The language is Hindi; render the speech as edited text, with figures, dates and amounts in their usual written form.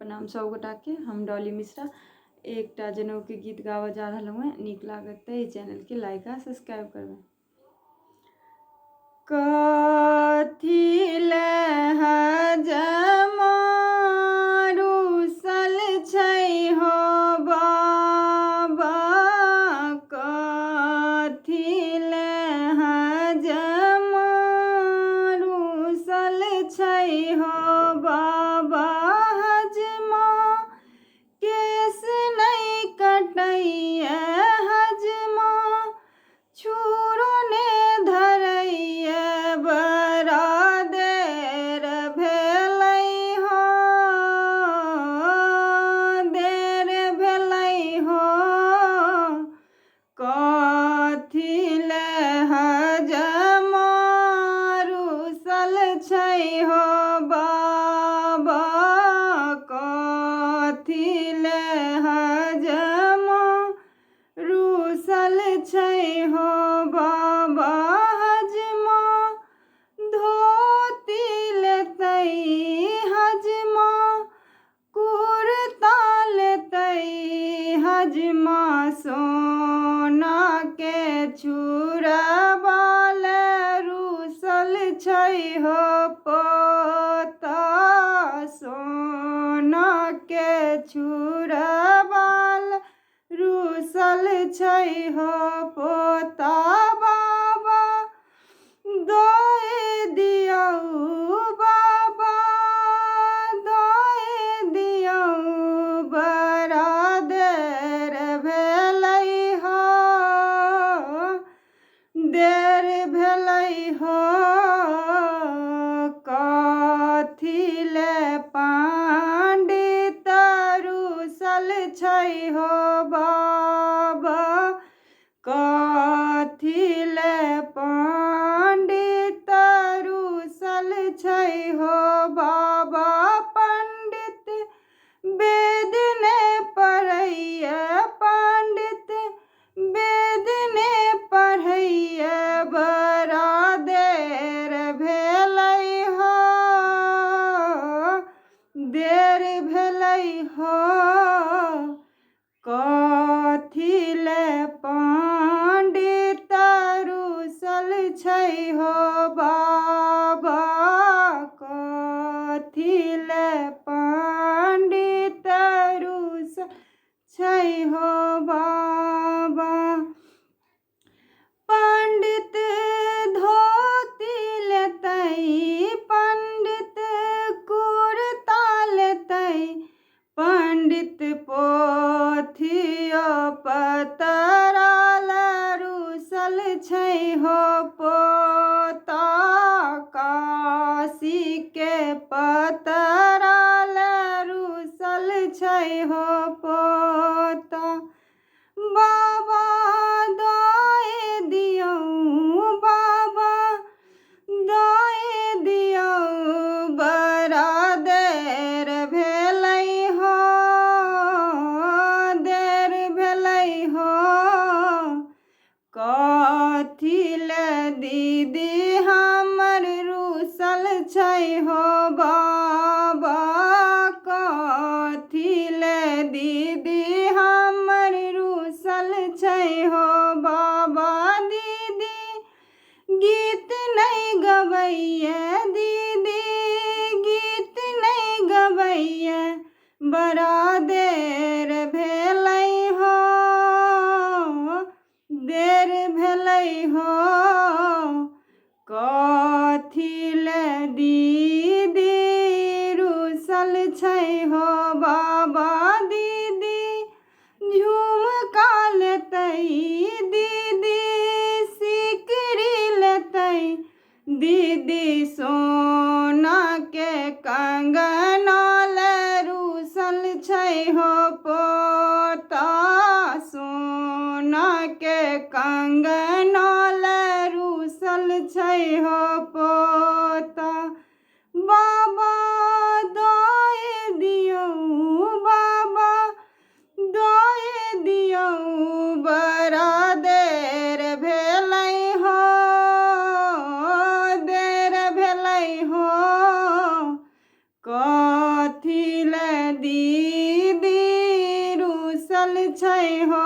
प्रणाम सब गोटा के। हम डॉली मिश्रा एकटा जनऊ के गीत गावा जा रहा हूँ। नीक लागत तो चैनल के लाइक आ सब्सक्राइब करबे। कथी ले रुसल छै हो बाबा, कथी ले रुसल छै हो बाबा, हजमा केस नहीं कटैया, हजमा छुरो ने धरैया, बड़ा देर भेलै हो, देर भेलै हो, कथी ले हजमा रुसल छै हो बाबा, कथी ले हजमा रुसल छै हो बाबा, हजमा धोती लेतै, हजमा कुर्ता लेतै, हजमा सोना के चूड़वा ले रुसल छै हो पोता, सोना के चूड़वा ले रुसल छै हो पोता, बाबा दए दियौ, बाबा दए दियौ, बड़ा देर भेलै हो, देर भेलै हो, कथी ले पंडित रुसल छै हो बाबा, कथी ले पंडित रुसल छै हो बाबा, पंडित वेद ने पढ़ैया, पंडित वेद ने पढ़ैया, बड़ा देर भेलै हो, देर भेलै हो, कथी ले पंडित रुसल छै हो बाबा, कथी ले पंडित रुसल छै हो बाबा, पंडित धोती लेतै, पंडित कुर्ता लेतै, पंडित पोथियो पतरा ले रुसल छै हो पोता, काशी के पतरा ले रुसल छै हो पोता, बाबा दए दियौ, बाबा दए दियौ, बड़ा देर भेलै हो, देर भेलै हो, कथी ले दीदी हमर रुसल छै हो बाबा, कथी ले दीदी हमर रुसल छै हो बाबा, दीदी गीत नहीं गबैया, दीदी गीत नहीं गबैया, बड़ा देर भेलै हो, देर भेलै हो, कथी ले दीदी रुसल छै हो बाबा, दीदी झुमका लेतै, दीदी सिकरी लेतै, दीदी सोना के कंगना ले रुसल छै हो पोता, सोना के कंगना ले रुसल छै हो पोता, बाबा दए दियौ, बाबा दए दियौ, बड़ा देर भेलै हो, देर भेलै हो, कथी ले दीदी रुसल छै हो